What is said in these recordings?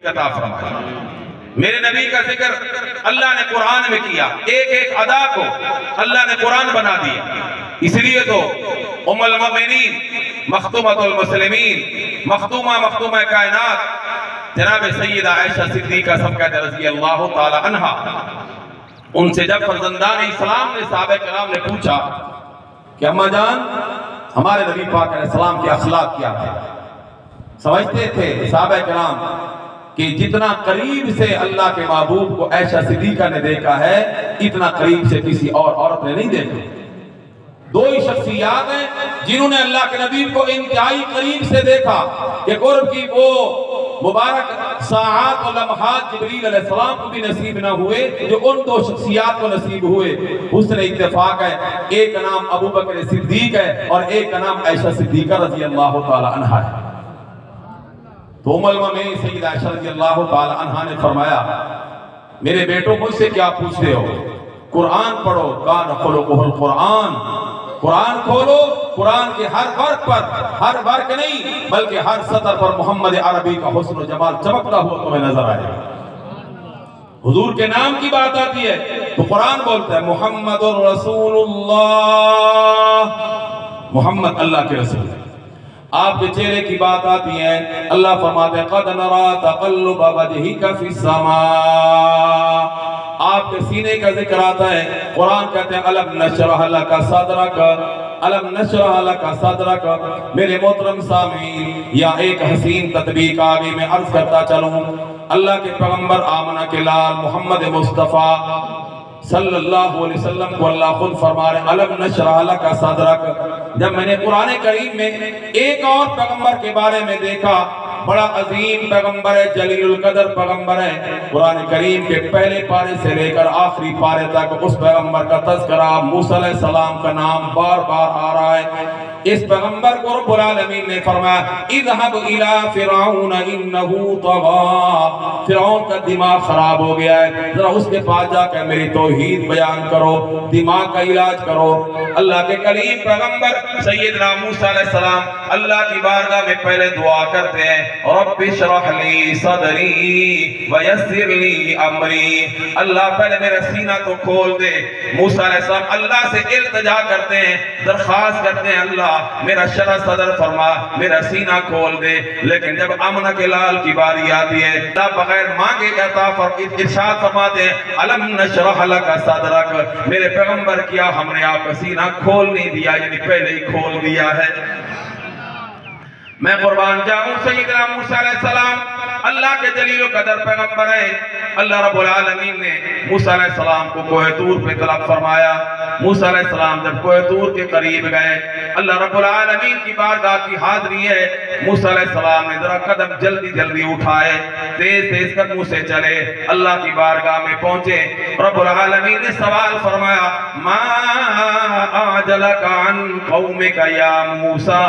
अता फरमाए। मेरे नबी का जिक्र अल्लाह ने कुरान में किया, एक एक अदा को अल्लाह ने कुरान बना दिया। इसलिए तो उम्मुल मोमिनीन मखतूमतुल मुस्लिमीन मखतूमा कायनात जनाब सैयदा आयशा सिद्दीका सब कहते रज़ी अल्लाह ताला अन्हा, उनसे जब फर्जंदान इस्लाम ने साहबे किराम ने पूछा कि अम्मा जान हमारे नबी पाक अलैहिस्सलाम के अखलाक क्या थे, समझते थे साहबे किराम कि जितना करीब से अल्लाह के महबूब को आयशा सिद्दीका ने देखा है इतना करीब से किसी और औरत ने नहीं देखा। दो ही शख्सियात हैं जिन्होंने अल्लाह के नबी को इंतहाई करीब से देखा कि कुर्ब की वो मुबारक साआत और लम्हात जिब्रील अलैहिस्सलाम को भी नसीब न हुए जो उन दो शख्सियात को नसीब हुए। हुस्न इत्तेफाक है, एक का नाम अबू बकर सिद्दीक है और एक का नाम आयशा सिद्दीका रज़ी अल्लाह ताला अन्हा है। तो उम्मुल मोमिनीन सैयदा आयशा रज़ी अल्लाह ताला अन्हा ने फरमाया, मेरे बेटों मुझसे क्या पूछते हो, कुरान पढ़ो, कान खुलुकुहुल कुरान, कुरान खोलो, कुरान के हर वर्ग पर, हर वर्ग नहीं बल्कि हर सतर पर मोहम्मद अरबी का हुस्न जमाल चमकता हुआ तुम्हें नजर आएगा। हुजूर के नाम की बात आती है तो कुरान बोलता है मुहम्मदुर रसूलुल्लाह, मोहम्मद अल्लाह के रसूल। आपके चेहरे की बात आती है, अल्लाह फरमाते हैं क़द नरा तक़ल्लुब वजहिका फ़िस समा, आपके सीने का जिक्र आता है। कुरान कहते हैं अलम नशरह लका सदरक, अलम नशरह लका सदरक। मेरे मोहतरम सामीन या एक हसीन तत्बीक आगे मैं अर्ज करता चलूं, अल्लाह के पैगंबर आमना के लाल मोहम्मद मुस्तफ़ा सल्लल्लाहु अलैहि वसल्लम को अल्लाह खुद फरमा रहे अलम नशरह लका सदरक। जब मैंने कुरान करीम में एक और पैगंबर के बारे में देखा, बड़ा अजीम पैगंबर है, जलीलुल कदर पैगंबर है, कुरान करीम के पहले पारे से लेकर आखिरी पारे तक उस पैगंबर का तज़किरा मूसा अलैहिस्सलाम का नाम बार बार आ रहा है। इस पैगंबर को रब्बुल आलमीन ने फरमाया इज़हब इला फिरऔन इन्नहु तग़ा, फिरऔन का दिमाग खराब हो गया है, जरा उसके पास जाकर मेरी तौहीद बयान करो, दिमाग का इलाज करो। अल्लाह के करीम पैगंबर सैयदना मूसा अलैहिस्सलाम अल्लाह की बारगाह में पहले दुआ करते हैं रब्बि इश्रह ली सदरी व यस्सिर ली अमरी, अल्लाह पहले मेरा सीना तो खोल दे। मूसा अलैहिस्सलाम अल्लाह से इल्तिजा करते हैं, दरख्वास्त करते हैं अल्लाह मेरा शरह सदर फरमा, मेरा सीना खोल दे। लेकिन जब अमना के लाल की बारी आती है अल्लाह बगैर मांगे अता इरशाद फरमाते हैं अलम नशरह लका सदरक, मेरे पैगंबर किया हमने आपका सीना खोल नहीं दिया, यानी पहले ही खोल दिया है। मैं कुर्बान जाऊं सैयदना मूसा अलैहिस्सलाम अल्लाह के जलील कदर पैगंबर है। अल्लाह रब्बुल आलमीन ने मूसा अलैहिस्सलाम को कोह तूर पे तलब फरमाया। मूसा अलैहिस्सलाम जब कोह तूर के करीब गए, अल्लाह रब्बुल आलमीन की बारगाह की हाज़िरी है। मूसा अलैहिस्सलाम ने जरा कदम जल्दी जल्दी उठाए, तेज तेज कदमों से चले, अल्लाह की बारगाह में पहुंचे। रब्बुल आलमीन ने सवाल फरमाया मा आजलका अन कौमिका या मूसा,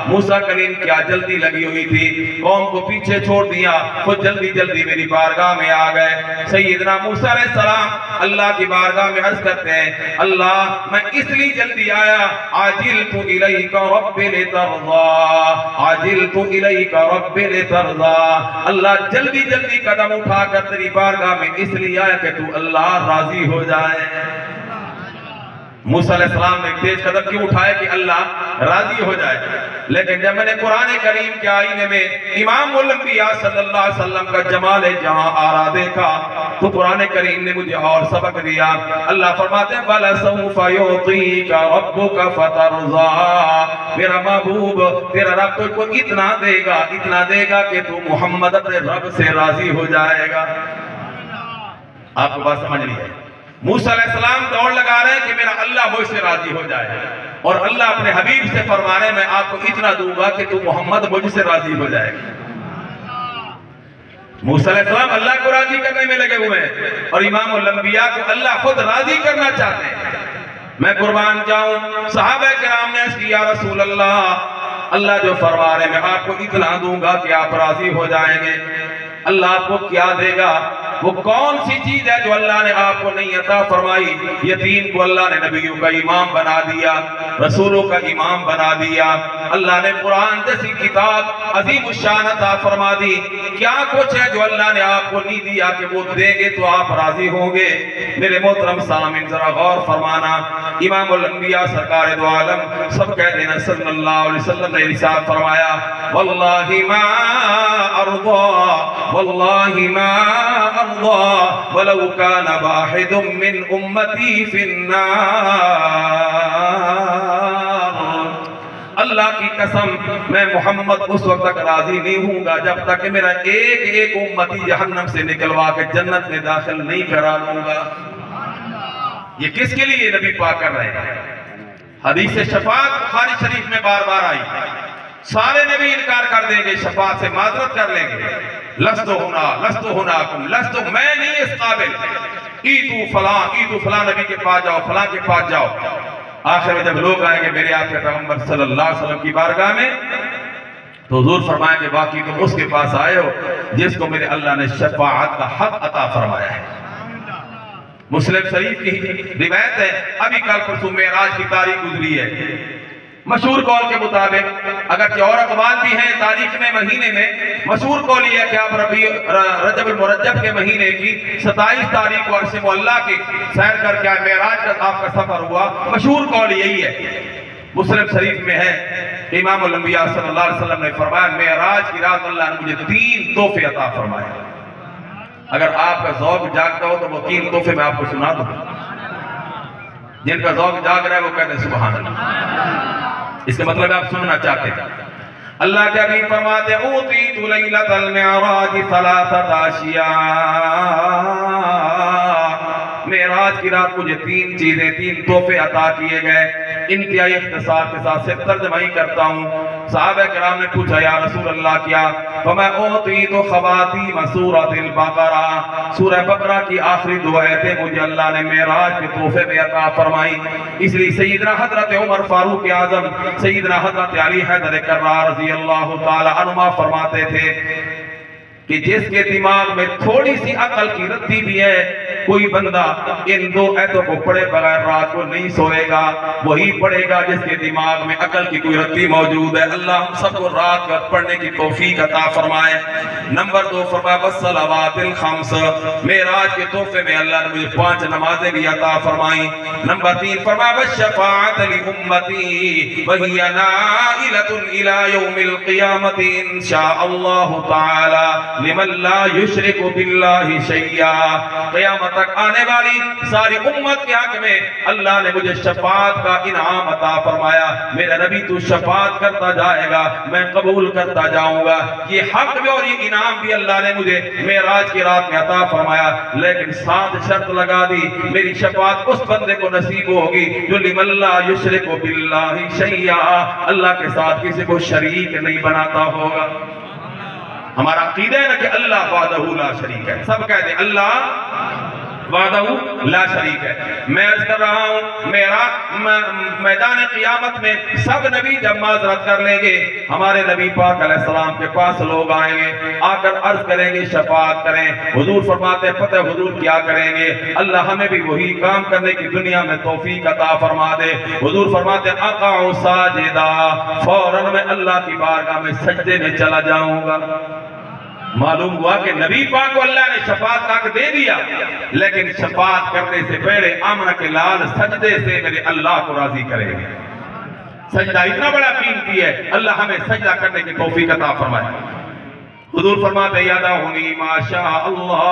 मूसा करीम क्या जल्दी लगी हुई थी, कौम को पीछे छोड़ दिया, खुद जल्दी जल्दी मेरी बारगाह में आ गए। सैयदना मूसा अलैहिस्सलाम अल्लाह की बारगाह में अर्ज करते हैं अल्लाह मैं इसलिए जल्दी आया, आजिल तु इलैका रब्बी लितरज़ा, आजिल तु इलैका रब्बी लितरज़ा, अल्लाह जल्दी जल्दी कदम उठाकर तेरी बारगाह में इसलिए आया कि तू अल्लाह राजी हो जाए। मूसा अलैहिस्सलाम ने तेज कदम क्यों उठाए कि अल्लाह राजी हो जाए। लेकिन जब मैंने कुरान करीम के आईने में इमामुल अंबिया सल्लल्लाहु अलैहि वसल्लम का जमाल जहां आरा देखा तो कुरान करीम ने मुझे और सबक दिया। अल्लाह फरमाते हैं वला सौफा युतीका रब्बुका फतरज़ा, मेरा महबूब तेरा रब तुझको इतना देगा कि तू मोहम्मद अपने रब से राजी हो जाएगा। आपको बात समझ नहीं है? मूसा अलैहिस्सलाम दौड़ लगा रहे हैं कि मेरा अल्लाह मुझसे राजी हो जाए, और अल्लाह अपने हबीब से फरमा रहे मैं आपको इतना दूंगा कि तू मोहम्मद मुझसे राजी हो जाएगा। मूसा अलैहिस्सलाम अल्लाह को राजी करने में लगे हुए हैं और इमामुल अंबिया को अल्लाह खुद राजी करना चाहते हैं। मैं कुर्बान जाऊं सहाबा किराम ने अर्ज़ किया रसूल अल्लाह, अल्लाह जो फरमा रहे मैं आपको इतना दूंगा कि आप राजी हो जाएंगे। अल्लाह आपको क्या देगा? वो कौन सी चीज है जो अल्लाह ने आपको नहीं अता फरमाई? यतीम को अल्लाह ने नबियों का इमाम बना दिया, रसूलों का इमाम बना दिया। अल्लाह ने कुरान जैसी किताब अजीम शान अता फरमा दी। क्या कुछ है जो अल्लाह ने आपको नहीं दिया कि वो देंगे तो आप राजी होंगे? मेरे मोहतरम सामीन जरा गौर फरमाना। इमामुल अंबिया सरकार दो आलम सब कह देना सल्लल्लाहु अलैहि वसल्लम ने इरशाद फरमाया, वल्लाहि मा अर्दा वल्लाहि मा अर्दा वलौ काना वाहिदुम मिन उम्मती फिन्नार। अल्लाह की कसम, मैं मोहम्मद उस वक्त तक राजी नहीं हूंगा जब तक कि मेरा एक एक उम्मती जहन्नम से निकलवा के जन्नत में दाखिल नहीं करा लूंगा। ये किसके लिए नबी पाक कर रहे हैं? हदीस शफाअत बुखारी शरीफ में बार बार आई। सारे नबी इनकार कर देंगे, शफाअत से माजरत कर लेंगे, लस्तु होना कुम लस्तु, मैं नहीं इस काबिल, ई तू फला नबी के पास जाओ, फला के पास जाओ। आखिर में जब लोग आएंगे मेरे आपके पैगंबर सल्लल्लाहु अलैहि वसल्लम की बारगाह में, तो हुजूर फरमाएंगे बाकी तुम उसके पास आए हो जिसको मेरे अल्लाह ने शफाअत का हक अता फरमाया है। मुस्लिम शरीफ की रिवायत है, अभी कल परसों मेराज की तारीख गुजरी है। मशहूर कौल के मुताबिक, अगर और अकबाल भी हैं तारीख में, महीने में, मशहूर कौल ये है कि आप रजब मुरज्जब के महीने की 27 तारीख को अर्श मुअल्ला की सैर करके मेराज का आपका सफर हुआ। मशहूर कौल यही है। मुस्लिम शरीफ में है, इमामुल अंबिया सल्लल्लाहु अलैहि वसल्लम ने फरमाया, मेराज की रात अल्लाह ने मुझे 3 तोहफे अता फरमाए। अगर आपका ज़ौक़ जागता हो तो वो 3 तोहफे मैं आपको सुना दूं। जिनका ज़ौक़ जाग रहा है वो कहते हैं सुभान अल्लाह। इसका मतलब आप सुनना चाहते हैं। अल्लाह के हबीब फरमाते, ऊतीतु लैलतल मिअराज सलासत आशिया, मेराज की रात मुझे 3 चीजें, 3 तोहफे अता किए गए। इंतहाई इख्तिसार के साथ सिर्फ तर्जमाही करता हूँ। सहाबा किराम ने पूछा, या रसूल अल्लाह क्या? फमा ऊतीतु खवातीम सूरतिल बकरा, सूरह बकरा की आखिरी 2 आयतें मुझे अल्लाह ने मेराज के तोहफे में अता फरमाई। इसलिए सैयदना हजरत उमर फारूक आजम, सैयदना हजरत अली हैदर कर्रार रज़ी अल्लाह ताला अन्हुमा फरमाते थे कि जिसके दिमाग में थोड़ी सी अकल की रत्ती भी है, कोई बंदा इन 2 आयतों को पढ़े बगैर रात को नहीं सोएगा। वही पढ़ेगा जिसके दिमाग में अकल की कोई रत्ती मौजूद है। अल्लाह हम सबको रात का पढ़ने की तौफीक अता फरमाए। नंबर 2 फरमाया वस्सलावातिल खम्स, मेराज के तोहफे में अल्लाह ने मुझे 5 नमाजें भी अता फरमाई। नंबर 3 फरमाया वश्शफाअत लि उम्मती वहिया नाइलतुन इला यौमिल क़ियामति इंशाअल्लाहु तआला लिमन ला युशरिकु बिल्लाहि शैया। क़यामत तक आने वाली सारी उम्मत के हक में अल्लाह ने मुझे शफाअत का इनाम अता फरमाया। मेरा नबी तू शफाअत करता जाएगा, मैं कबूल करता जाऊंगा। ये हक भी और ये इनाम भी अल्लाह ने मुझे मेराज की रात में अता फरमाया। लेकिन साथ शर्त लगा दी, मेरी शफाअत उस बंदे को नसीब होगी जो लिमन ला युशरिकु बिल्लाहि शैया, अल्लाह के साथ किसी को शरीक नहीं बनाता होगा। हमारा अकीदा है ना कि अल्लाह वादहू ला शरीक है। सब कहते हैं अल्लाह वादहू ला शरीक है। मैं अर्ज कर रहा हूँ, मेरा मैदान क़ियामत में सब नबी जब माजरत कर लेंगे, हमारे नबी पाक अलैहिस्सलाम के पास लोग आएंगे, आकर अर्ज करेंगे शफाअत करें। हुजूर फरमाते हैं, पता है हुजूर क्या करेंगे? अल्लाह हमें भी वही काम करने की दुनिया में तौफीक अता फरमा दे। हुजूर फरमाते हैं, अक़अउ साजिदा, फौरन मैं अल्लाह की बारगाह में सजदे में चला जाऊंगा। मालूम हुआ कि नबी पाक को अल्लाह ने शफाअत तक दे दिया, लेकिन शफाअत करने से पहले आमना के लाल सजदे से मेरे अल्लाह को राजी करेंगे। सजदा इतना बड़ा कीमती है, अल्लाह हमें सजदा करने की तौफीक अता फरमाए। हुजूर फरमाते यादाहुनी माशा अल्लाह,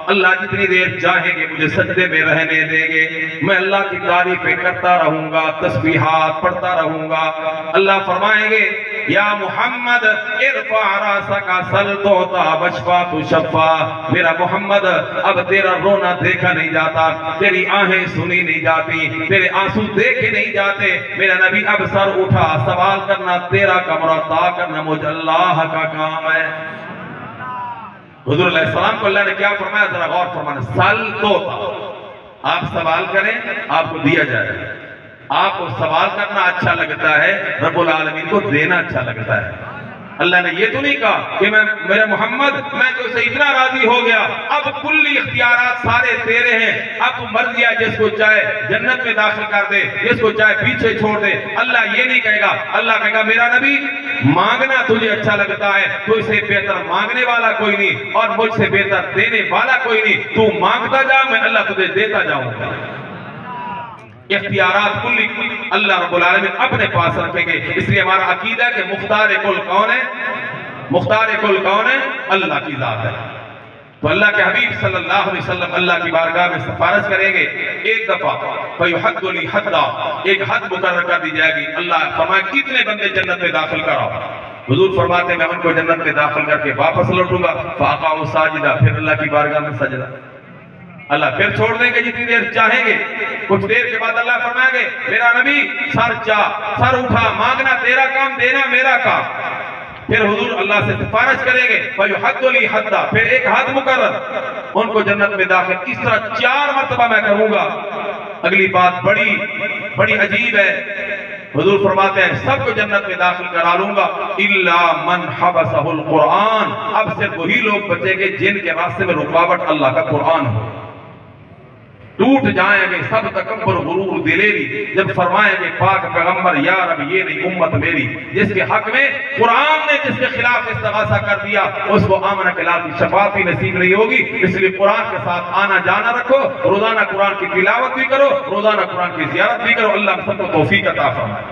अल्लाह जितनी देर चाहेंगे मुझे सजदे में रहने देंगे। मैं अल्लाह की तारीफें करता रहूंगा, तस्बीहात पढ़ता रहूंगा। अल्लाह फरमाएंगे, या मोहम्मद इरफा रासका सल तोता बशफा तु शफा। मेरा मोहम्मद, अब तेरा रोना देखा नहीं जाता, तेरी आहें सुनी नहीं जाती, तेरे आंसू देखे नहीं जाते। मेरा नबी अब सर उठा, सवाल करना तेरा कमरा ता करना मुझे अल्लाह का काम है। हुजूर अलैहिस्सलाम को अल्लाह ने क्या फरमाया, जरा गौर फरमाना। सल तोता, आप सवाल करें आपको दिया जाएगा। आपको सवाल करना अच्छा लगता है, रब्बुल आलमीन को देना अच्छा लगता है। अल्लाह ने ये तो नहीं कहा कि मैं मेरे मोहम्मद मैं तो से इतना राजी हो गया, अब कुल्ली इख्तियारात सारे तेरे हैं, अब तू मर्जी है जिसको चाहे जन्नत में दाखिल कर दे, जिसको चाहे पीछे छोड़ दे। अल्लाह ये नहीं कहेगा। अल्लाह कहेगा मेरा नबी मांगना तुझे अच्छा लगता है, तुझसे बेहतर मांगने वाला कोई नहीं और मुझसे बेहतर देने वाला कोई नहीं, तू मांगता जा, मैं अल्लाह तुझे देता जाऊंगा। इख्तियारात कुल्ली अल्लाह रब्बुल आलमीन अपने पास रखेंगे। इसलिए हमारा अकीदा कि मुख्तार कुल कौन है? मुख्तार कुल कौन है? अल्लाह की जात है। तो अल्लाह के हबीब सल्लल्लाहु अलैहि वसल्लम अल्लाह की बारगाह में सिफारिश करेंगे एक दफा, फयुहद्दुली हद्दा, एक हद मुकर्रर कर दी जाएगी। अल्लाह फरमाए कितने बंदे जन्नत में दाखिल कराओ? हुजूर फरमाते हैं मैं उनको जन्नत में दाखिल करके वापस लौटूंगा, फाक़ाउ साजिदा, फिर अल्लाह की बारगाह में सजदा। अल्लाह फिर छोड़ देंगे जितनी देर चाहेंगे। कुछ देर के बाद अल्लाह फरमाएंगे मेरा नबी सर उठा, मांगना तेरा काम, देना मेरा काम। फिर हुजूर अल्लाह से सिफारिश करेंगे, फयुहद्दुली हद्दा, फिर एक हद मुकर्रर, उनको जन्नत में दाखिल। इस तरह 4 मरतबा मैं करूंगा। अगली बात बड़ी अजीब है। हुजूर फरमाते हैं सबको जन्नत में दाखिल करा लूंगा इल्ला मन हबसहुल कुरान। अब सिर्फ वही लोग बचेंगे जिनके रास्ते में रुकावट अल्लाह का कुरान हो। टूट जाएंगे सब तकब्बुर गुरूर दिलेरी, जब फरमाएंगे पाक पैगंबर या रब ये नहीं उम्मत मेरी। जिसके हक में कुरान ने जिसके खिलाफ इस्तिगासा कर दिया उसको आमना के लाल की शफाअत भी नसीब नहीं होगी। इसलिए कुरान के साथ आना जाना रखो, रोजाना कुरान की तिलावत भी करो, रोजाना कुरान की ज़ियारत भी करो। अल्लाह सबको तौफीक अता फरमाए।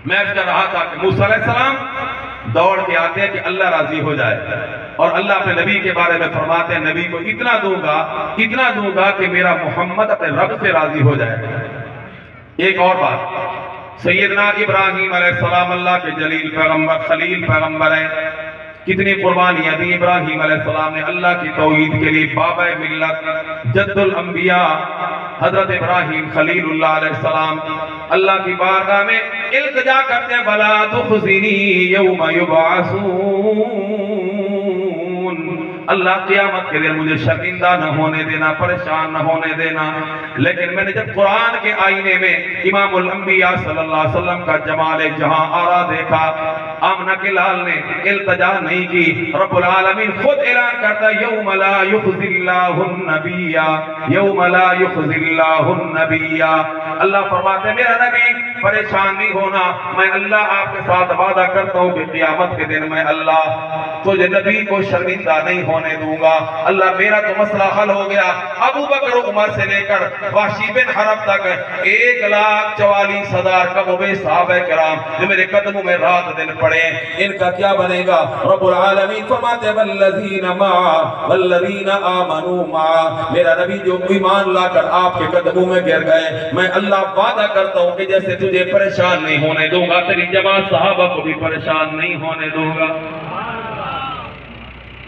मैं कह रहा था कि मूसा अलैहिस्सलाम दौड़ के आते हैं कि अल्लाह राजी हो जाए, और अल्लाह अपने नबी के बारे में फरमाते हैं नबी को इतना दूंगा कि मेरा मोहम्मद अपने रब से राजी हो जाए। एक और बात, सैयदना इब्राहीम अलैहिस्सलाम अल्लाह के जलील पैगंबर खलील पैगंबर है। कितनी कुर्बानियां दी इब्राहीम अलैहिस्सलाम ने अल्लाह की तौहीद के लिए। बाबा मिल्लत जद्दुल अंबिया हजरत इब्राहीम खलीलुल्लाह अलैहिस्सलाम अल्लाह की बारगाह में इल्तिजा करते हैं, भला तुखज़िनी यौम युबअसून, अल्लाह क़यामत के दिन मुझे शर्मिंदा न होने देना, परेशान न होने देना। लेकिन मैंने जब कुरान के आईने में इमामुल अंबिया सल्लल्लाहु अलैहि वसल्लम का जमाल जहां आरा देखा, आमना के लाल ने इल्तिजा नहीं की। रब्बुल आलमीन खुद ऐलान करता है यौम ला युख़ज़िल्लाहुन नबिय्या, यौम ला युख़ज़िल्लाहुन नबिय्या। अल्लाह फरमाते हैं मेरा नबी परेशान नहीं होना, मैं अल्लाह आपके साथ वादा करता हूँ कि क़यामत के दिन मैं अल्लाह तुझे नबी को शर्मिंदा नहीं होने दूंगा। अल्लाह मेरा तो मसला हल हो गया। अबू बकर उमर से लेकर वाशी बिन हरब तक 1,44,000 कमोबे सहाबा किराम जो मेरे कदमों में रात दिन पड़े, इनका क्या बनेगा? रब्बुल आलमीन फरमाते वल्लज़ीना मआ वल्लज़ीना आमनू मआ, मेरा नबी जो ईमान लाकर आपके कदमों में गिर गए, मैं अल्लाह वादा करता हूँ कि जैसे तुझे परेशान नहीं होने दूंगा, तेरी जमात सहाबा को भी परेशान नहीं होने दूंगा।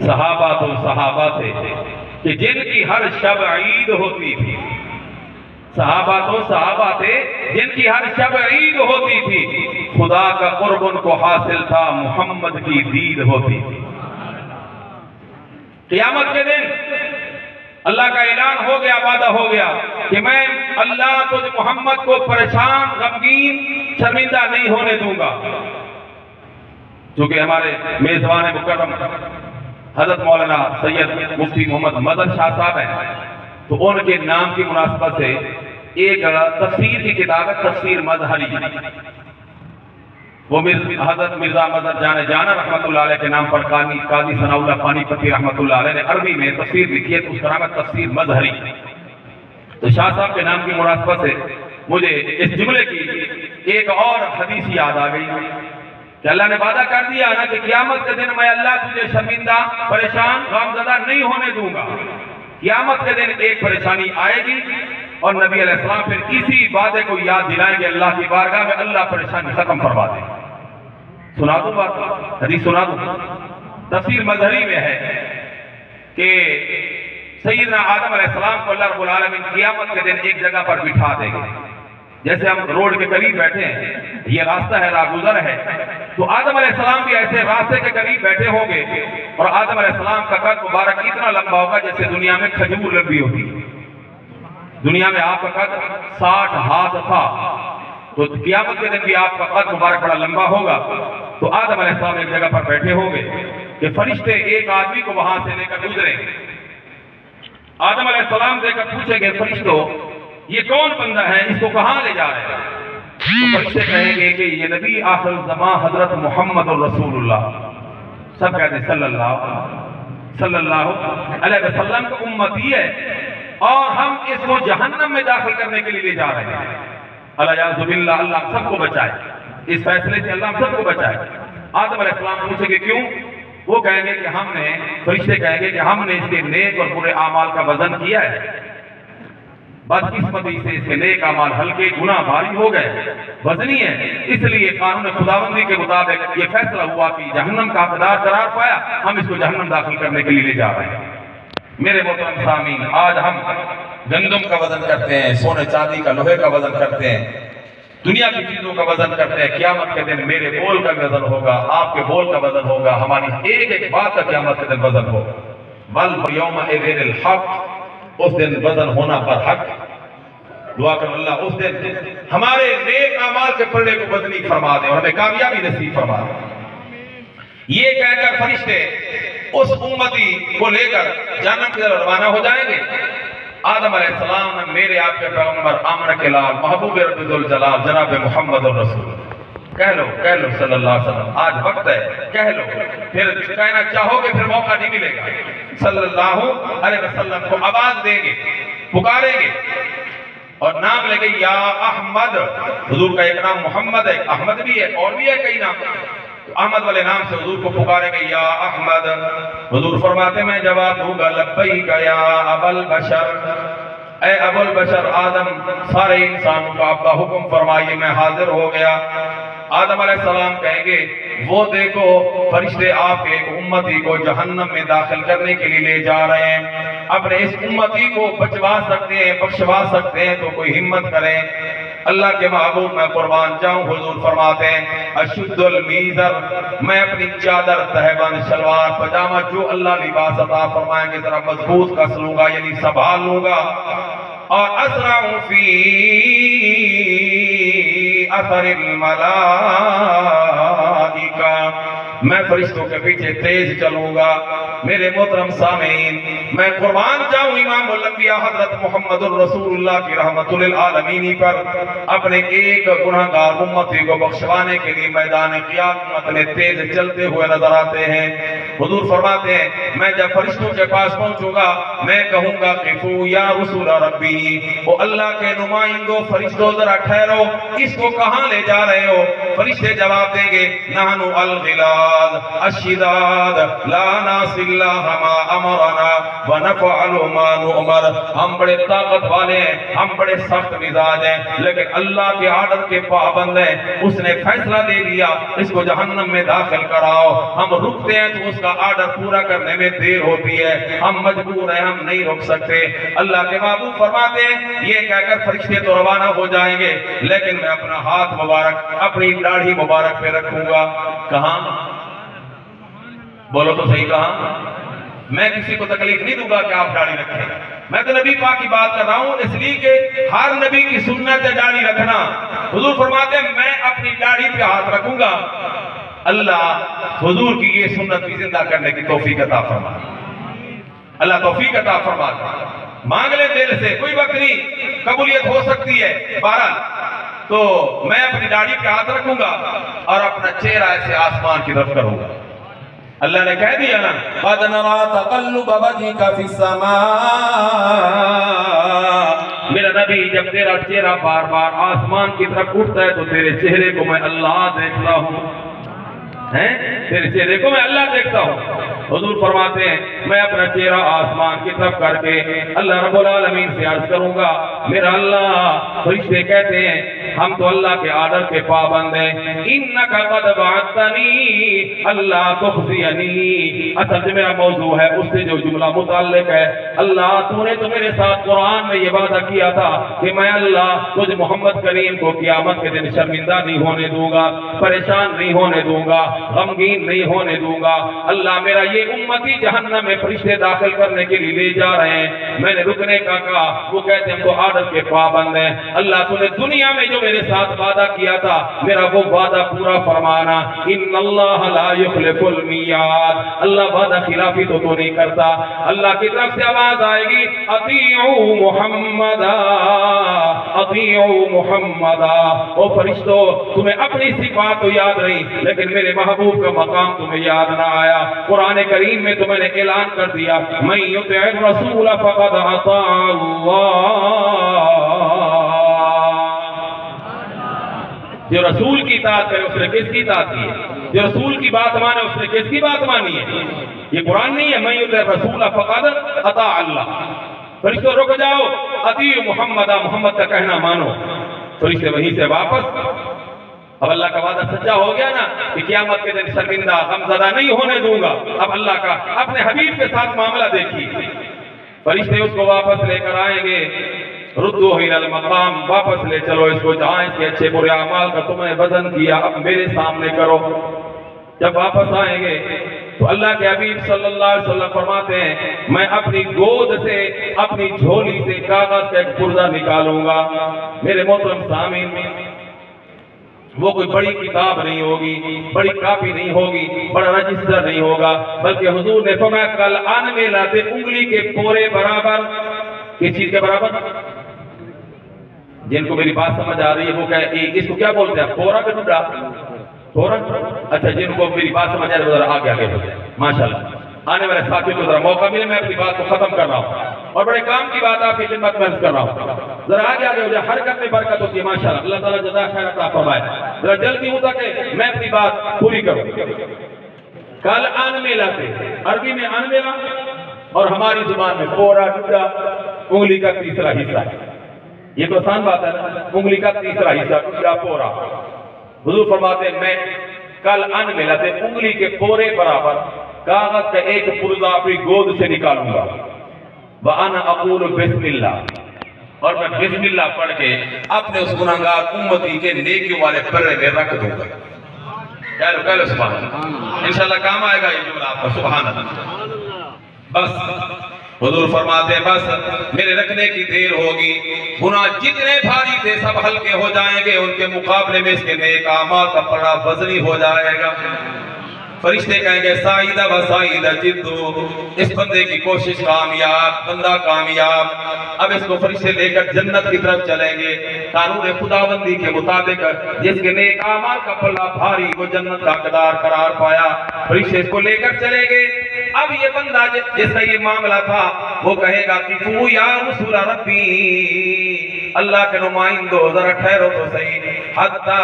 सहाबा तो सहाबा थे कि जिनकी हर शब ईद होती थी। सहाबा तो सहाबा थे जिनकी हर शब ईद होती थी। खुदा का कुर्ब उनको हासिल था, मोहम्मद की दीद होती थी। क़यामत के दिन अल्लाह का ऐलान हो गया, वादा हो गया कि मैं अल्लाह तुझ मोहम्मद को परेशान, गमगीन, शर्मिंदा नहीं होने दूंगा। क्योंकि हमारे मेजबान मुकर्रम हजरत मौलाना सैयद मुफ्ती मोहम्मद मदन शाह साहब हैं, तो उनके नाम की मुनासबत से एक तफसीर की किताब है, तफसीर मजहरी। वो हजरत मिर्जा मदर जाना रहमतुल्लाह अलैह के नाम पर काजी सनाउल्लाह पानीपती रहमतुल्लाह अलैह ने अरबी में तफसीर लिखी है, तो उसका नाम है तफसीर मजहरी। तो शाह साहब के नाम की मुनासबत से मुझे इस जुमले की एक और हदीस याद आ गई कि अल्लाह ने वादा कर दिया ना कि क़यामत के दिन मैं अल्लाह तुझे शर्मिंदा, परेशान, गमज़दा नहीं होने दूंगा। क़यामत के दिन एक परेशानी आएगी और नबी अलैहिस्सलाम फिर इसी वादे को याद दिलाएंगे अल्लाह की बारगाह में, अल्लाह परेशानी खत्म करवा देगा। सुना दूं बात, हदीस सुना दूं। तफसीर मजहरी में है कि सैयदना आदम अलैहिस्सलाम को अल्लाह रब्बुल आलमीन क़यामत के दिन एक जगह पर बिठा देंगे। जैसे हम रोड के करीब बैठे हैं, ये रास्ता है, राहगुजर है, तो आदम अलैहिस्सलाम भी ऐसे रास्ते के करीब बैठे होंगे और आदम अलैहिस्सलाम का कद मुबारक इतना लंबा होगा जैसे दुनिया में खजूर लंबी होती है। दुनिया में आपका कद 60 हाथ था, तो क़यामत के दिन भी आपका कद मुबारक बड़ा लंबा होगा। तो आदम अलैहिस्सलाम एक जगह पर बैठे होंगे कि फरिश्ते एक आदमी को वहां से लेकर गुजरेंगे। आदम अलैहिस्सलाम देखकर पूछेंगे फरिश्तों, ये कौन बंदा है, इसको कहां ले जा रहे हैं? तो फरिश्ते कहेंगे कि ये नबी आखिर ज़मां हजरत मोहम्मद रसूलुल्लाह, सब कहते सल्लल्लाहु अलैहि वसल्लम का उम्मती है और हम इसको जहन्नम में दाखिल करने के लिए ले जा रहे हैं। अल्लाह अल्लाह सबको बचाए, इस फैसले से अल्लाह सबको बचाए। आदम अलैहिस्सलाम पूछेंगे क्यों? वो कहेंगे कि हमने, फरिश्ते कहेंगे कि हमने इसके नेक और बुरे आमाल का वजन किया है, बदकिस्मती से इसके नेक अमाल हल्के, गुनाह भारी हो गए, वजनी है, इसलिए कानून खुदाबंदी के मुताबिक ये फैसला हुआ कि जहन्नम का हकदार करार पाया, हम इसको जहन्नम दाखिल करने के लिए ले जा रहे हैं। मेरे मोहतरम सामीन, आज हम गंदम का वजन करते हैं, सोने चांदी का, लोहे का वजन करते हैं, दुनिया की चीजों का वजन करते हैं। क़यामत के दिन मेरे बोल का वजन होगा, आपके बोल का वजन होगा, हमारी एक एक बात का क़यामत के दिन वजन होगा। बल यौमइज़िल हक़, उस दिन वजन होना पर हक। दुआ कर अल्लाह उस दिन हमारे नेक अमाल के पल्ले को वजनी फरमा दे और हमें कामयाबी नसीब फरमा दे। ये कहकर फरिश्ते उस उम्मती को लेकर जन्नत की तरफ रवाना हो जाएंगे। आदम अलैहिस्सलाम, मेरे आपके पैगंबर आमना के लाल महबूब रब्बुल जलाल जनाब मोहम्मद रसूल, कह लो सल्लल्लाहु अलैहि वसल्लम, आज वक्त है, कह लो, फिर कहना चाहोगे फिर मौका नहीं मिलेगा। सल्लल्लाहु अलैहि वसल्लम को आवाज देंगे, पुकारेंगे और नाम लेंगे, या अहमद। हुजूर का एक नाम मोहम्मद है, अहमद भी है और भी है कई नाम। अहमद वाले नाम से हुजूर को पुकारेंगे, या अहमद। हुजूर फरमाते मैं जवाब दूंगा, लब्बैक या अबल बशर, ऐ अबुल बशर आदम, सारे इंसानों का आपका हुक्म फरमाइए, मैं हाजिर हो गया। आदम अलैहिस्सलाम कहेंगे, वो देखो फरिश्ते आपके एक उम्मती को जहन्नम में दाखिल करने के लिए ले जा रहे हैं, अपने इस उम्मती को बचवा सकते हैं, बख्शवा सकते हैं तो कोई हिम्मत करें। अल्लाह के महबूब मैं कुर्बान जाऊं, हुजूर फरमाते हैं, अशुद्दुल मीज़र, मैं अपनी चादर, तहबंद, शलवार, पजामा, जो अल्लाह लिबास अता फरमाएंगे जरा मजबूत कस लूंगा, यानी संभाल लूंगा। और असराउ फी असरिल मलाइका, मैं फरिश्तों के पीछे तेज चलूंगा। मेरे मोहतरम सामीन, मैं कुर्बान जाऊं इमामुल अंबिया हजरत मुहम्मदुर रसूलुल्लाह की रहमतुल लिल आलमीन पर, अपने एक गुनहगार उम्मती को बख्शवाने के लिए मैदान क़ियामत में तेज चलते हुए नजर आते हैं। हुजूर फरमाते हैं, मैं जब फरिश्तों के पास पहुंचूंगा, मैं कहूंगा क़िफू या रसूल रब्बी, ओ अल्लाह के नुमाइंदो फरिश्तों जरा ठहरो, इसको कहां ले जा रहे हो? फरिश्ते जवाब देंगे, नहनु अल गिलाद अशिदाद ला नासिल्ला मा अमरना व नफअलु मा नुअमर, हम बड़े ताकत वाले हैं, हम बड़े सख्त मिजाज हैं, लेकिन अल्लाह के आर्डर के पाबंद हैं। उसने फैसला दे दिया इसको जहन्नम में दाखिल कराओ, हम रुकते हैं तो उसका आर्डर पूरा करने में देर होती है, हम मजबूर हैं, हम नहीं रुक सकते। अल्लाह के महबूब फरमाते हैं, ये कहकर फरिश्ते तो रवाना हो जाएंगे, लेकिन मैं अपना हाथ मुबारक अपनी दाढ़ी मुबारक पे रखूंगा। कहां? बोलो तो सही, कहां? मैं किसी को तकलीफ नहीं दूंगा कि आप दाढ़ी रखें, मैं तो नबी पाक की बात कर रहा हूं, इसलिए कि हर नबी की सुन्नत है दाढ़ी रखना। हुजूर फरमाते हैं, मैं अपनी दाढ़ी पे हाथ रखूंगा। अल्लाह हुजूर की ये सुन्नत भी जिंदा करने की तौफीक अता फरमा, अल्लाह तौफीक अता फरमा। मांग ले दिल से, कोई वक्त नहीं, कबूलियत हो सकती है। बहरहाल तो मैं अपनी दाढ़ी पे हाथ रखूंगा और अपना चेहरा ऐसे आसमान की तरफ करूंगा। अल्लाह ने कह दिया ना, क़द नरा तक़ल्लुब वजहिका फिस समा, मेरा नबी जब तेरा चेहरा बार बार आसमान की तरफ उठता है तो तेरे चेहरे को मैं अल्लाह देखता हूँ, हैं? तेरे चेहरे को मैं अल्लाह देखता हूँ। हुजूर फरमाते हैं, मैं अपना चेहरा आसमान की तरफ करके अल्लाह रब्बुल आलमीन से अर्ज करूंगा, मेरा अल्लाह। फरिश्ते कहते हैं, हम तो अल्लाह के आर्डर के पाबंद हैं, इन्नका क़द वअदतनी अल्लाह तुख़ज़ियनी, असल में मेरा मौजू है उससे जो जुमला मुताल्लिक है, अल्लाह तूने तो मेरे साथ कुरान में ये वादा किया था कि मैं अल्लाह तुझ मोहम्मद करीम को क़यामत के दिन शर्मिंदा नहीं होने दूंगा, परेशान नहीं होने दूंगा, गमगीन नहीं होने दूंगा। अल्लाह मेरा ये उम्मती जहन्नम में फरिश्ते दाखिल करने के लिए ले जा रहे हैं। मैंने रुकने का कहा, वो कहते हैं हमको आदत के पाबंद हैं। अल्लाह तूने दुनिया में जो मेरे साथ वादा किया था मेरा वो वादा पूरा फरमाना। इन्नल्लाह ला युखलिफुल मियाद, अल्लाह वादा खिलाफी तो नहीं करता। अल्लाह की तरफ से आवाज आएगी, अतीउ मुहम्मदा, अतीउ मुहम्मदा। ओ फरिश्तों, तुम्हें अपनी सिफात तो याद रही, लेकिन मेरे महबूब का मकाम तुम्हें याद ना आया। कुरान करीम में तो मैंने ऐलान कर दिया, मैं युतिअर रसूल फक़द अता अल्लाह, जो रसूल की इताअत करे उसने किसकी इताअत की है? जो रसूल की बात माने उसने किसकी बात मानी है? ये कुरान नहीं है, मैं युतिअर रसूल फक़द अता अल्लाह। फरिश्तों रुक जाओ, अतीउ मुहम्मदा, मोहम्मद का कहना मानो। फरिश्ते वहीं से वापस। अब अल्लाह का वादा सच्चा हो गया ना कि क़यामत के दिन शर्मिंदा गमज़दा नहीं होने दूंगा। अब अल्लाह का अपने हबीब के साथ मामला देखिए। फरिश्ते उसको वापस लेकर आएंगे, रुद्दू इलल मकाम, वापस ले चलो इसको जहां इसके अच्छे बुरे अमाल का तुमने वजन किया, अब मेरे सामने करो। जब वापस आएंगे तो अल्लाह के हबीब सल्लल्लाहु अलैहि वसल्लम फरमाते हैं, मैं अपनी गोद से, अपनी झोली से कागज का एक पुर्जा निकालूंगा। मेरे मोहतरम सामीन, वो कोई बड़ी किताब नहीं होगी, बड़ी कॉपी नहीं होगी, बड़ा रजिस्टर नहीं होगा, बल्कि हुजूर ने फरमाया कल आन में लाते उंगली के पोरे बराबर। किस चीज के बराबर? जिनको मेरी बात समझ आ रही है वो कहे इसको क्या बोलते हैं? पोरा का टुकड़ा? पोरा? अच्छा, जिनको मेरी बात समझ आ रही है जरा आगे आगे हो जाए। माशाल्लाह, आने वाले साथियों को जरा मौका मिले, मैं अपनी बात को खत्म कर रहा हूँ और बड़े काम की बात आपकी खिदमत में कर रहा हूँ। जरा आगे आगे हो जाए, हरकत में बरकत होती है। माशाल्लाह, अल्लाह ताला जज़ा खैर अता फरमाए। जरा जल्दी हो सके मैं अपनी बात पूरी करूँ। कल आन में लाते, अरबी में आन मेला और हमारी जुबान में पोरा टुकड़ा, उंगली का तीसरा हिस्सा। ये तो आसान बात है ना, उंगली का तीसरा हिस्सा टुकड़ा पोरा। हुजूर फरमाते हैं मैं कल अन में लाते उंगली के पोरे बराबर कागज का एक पुर्जा अपनी गोद से निकालूंगा। व अना अक़ूलु बिस्मिल्लाह, और मैं बिस्मिल्लाह पढ़ के अपने उस गुनाहगार उम्मती के नेकी वाले पर्रे में रख दूंगा। कह लो सुभान अल्लाह, इंशाअल्लाह काम आएगा ये जुमला आपका। सुभान अल्लाह। बस हुजूर फरमाते हैं बस मेरे रखने की देर होगी, गुनाह जितने भारी थे सब हल्के हो जाएंगे, उनके मुकाबले में इसके नेक आमाल का पड़ा वजनी हो जाएगा। फरिश्ते कहेंगे साइदा व साइदा जिद्दू, इस बंदे की कोशिश कामयाब, बंदा कामयाब। अब इसको फरिश्ते लेकर जन्नत की तरफ चलेंगे। कानून खुदाबंदी के मुताबिक जिसके नेक आमाल का पल्ला भारी वो जन्नत का हकदार करार पाया, फरिश्ते इसको लेकर चलेंगे। अब ये बंदा जिसका ये मामला था वो कहेगा कि तू या रसूल रब्बी, अल्लाह के नुमाइंदो जरा ठहरो तो सही, हत्ता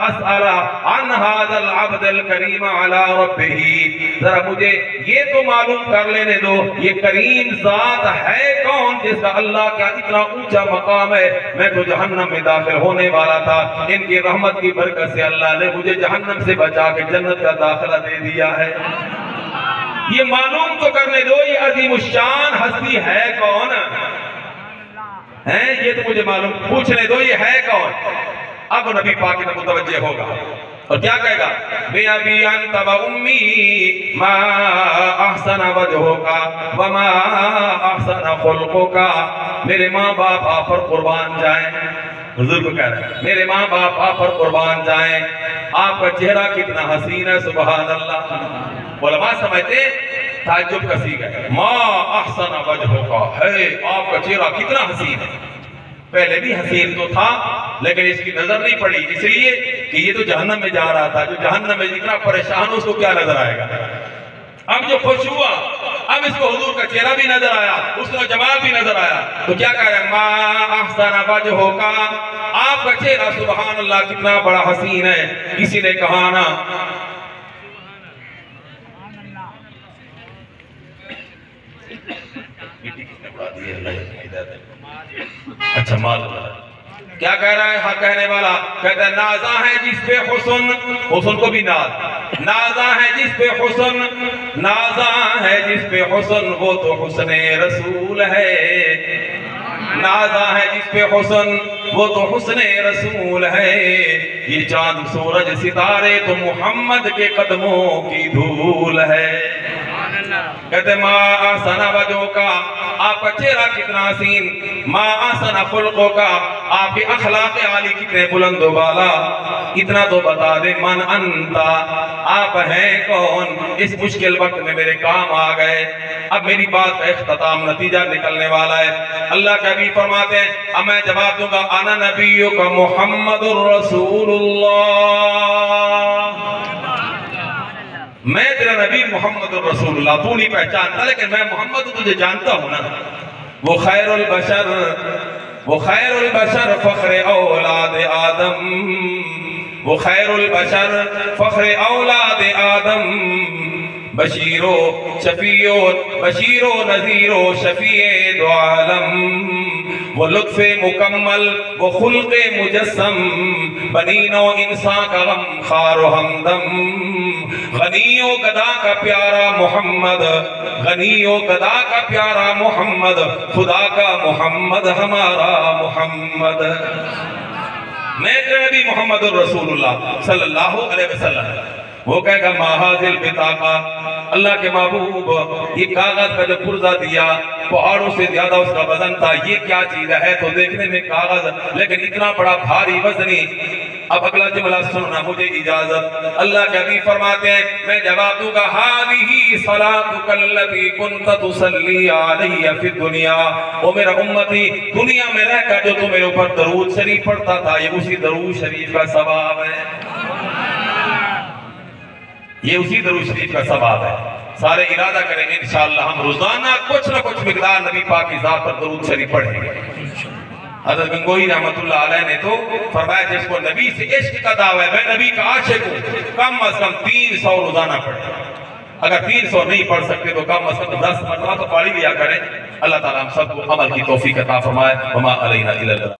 असअला अन हाज़ल अब्दुल करीम अला रब्बिही, जरा मुझे ये तो मालूम कर लेने दो ये करीम जात है कौन जिसका अल्लाह का इतना ऊंचा मकाम है। मैं तो जहन्नम में दाखिल होने वाला था, इनकी रहमत की बरकत से अल्लाह ने मुझे जहन्नम से बचा के जन्नत का दाखिला दे दिया है। ये मालूम तो करने दो ये अजीमुश्शान हस्ती है कौन है, ये तो मुझे मालूम, पूछने दो ये है कौन। अब नबी पाक की मुतवज्जे होगा और क्या कहेगा, बेअबी अंत व उम्मी मा अहसन वजहुका व मा अहसन खुल्कुका, मेरे माँ बाप आप पर कुर्बान जाएं। हुजूर को कह रहे हैं मेरे माँ बाप आप पर कुर्बान जाएं, आपका चेहरा कितना हसीन है, सुभान अल्लाह। उलमा समझते ताज्जुब का सीगा है, माँ अहसन वजहुका है, आपका चेहरा कितना हसीन है। पहले भी हसीन तो था लेकिन इसकी नजर नहीं पड़ी, इसलिए कि ये तो जहन्नम में जा रहा था, जो जहन्नम में जितना परेशान हो उसको क्या नजर आएगा। अब जो खुश हुआ अब इसको हुजूर का चेहरा भी नजर आया, उसका जमाल भी नजर आया, तो क्या कह रहा है, माँ अहसन वजहुका, आपका चेहरा सुभान अल्लाह कितना बड़ा हसीन है। किसी ने कहा ना अच्छा माल, क्या कह रहा है हाँ कहने वाला, कहता है नाजा है जिस पे हुस्न, हुस्न को भी नाज, नाजा है जिस पे हुस्न, नाजा है जिस पे हुस्न वो तो हुस्ने रसूल है। नाजा है जिस पे हुस्न वो तो हुस्ने रसूल है। ये चांद सूरज सितारे तो मोहम्मद के कदमों की धूल है। कहते माँ आसना वजो का, आपका चेहरा कितना हसीन, माँ आसना खुल्को का, आपके अखलाक आली कितने बुलंद वाला। इतना तो बता दे मन अंता, आप हैं कौन, इस मुश्किल वक्त में मेरे काम आ गए। अब मेरी बात का इख्तिताम नतीजा निकलने वाला है। अल्लाह के नबी फरमाते हैं, अब मैं जवाब दूंगा, अना नबियों का मुहम्मदुर रसूलुल्लाह, मैं तेरा नबी मुहम्मदुर रसूलुल्लाह। तू नहीं पहचानता लेकिन मैं मोहम्मद तुझे जानता हूं ना। वो खैरुल बशर, वो खैरुल बशर फख्र औलाद आदम, वो खैरुल बशर फख्र औलाद आदम। बशीरो शफीओ, बशीरो नजीरो शफीए दो आलम। वो लुत्फ़े मुकम्मल, वो खुल्क़े मुजस्सम, बनीनो इंसान का गम खारो हमदम। गनियो गदा का प्यारा मोहम्मद, गनियो गदा का प्यारा मोहम्मद, खुदा का मोहम्मद हमारा मोहम्मद। मैं नबी मोहम्मद रसूलुल्लाह सल्लल्लाहु अलैहि वसल्लम। वो कहेगा महाजिल बिताका, अल्लाह के महबूब ये कागज का जो पुर्जा दिया पहाड़ों से ज्यादा उसका वजन था, ये क्या चीज है? तो देखने में कागज लेकिन इतना बड़ा भारी वजनी। अब अगला जुमला सुनना, मुझे इजाजत। अल्लाह के नबी फरमाते हैं, मैं जवाब दूंगा, हादिही सलातुकल्लती कुन्त तुसल्ली अलैया फी दुनिया। ओ मेरा उम्मती, दुनिया में रहकर जो तू मेरे ऊपर दरूद शरीफ पढ़ता था, ये उसी दरूद शरीफ का सवाब है, ये उसी दरूद शरीफ का सवाब है। सारे इरादा करेंगे इंशाअल्लाह हम रोजाना कुछ न कुछ मिकदार नबी पाक की ज़ात पर दरूद शरीफ पढ़ेंगे। हज़रत गंगोही रहमतुल्लाह अलैह ने तो फरमाया, जिसको नबी से इश्क का दावा है, मैं नबी का आशिक हूं, कम अज कम 300 रोजाना पढ़े। अगर 300 नहीं पढ़ सकते तो कम अज कम 10 मरतबा तो पढ़ लिया करें। अल्लाह ताला हम सबको अमल की तौफीक अता फरमाए। वमा अलैना इल्ला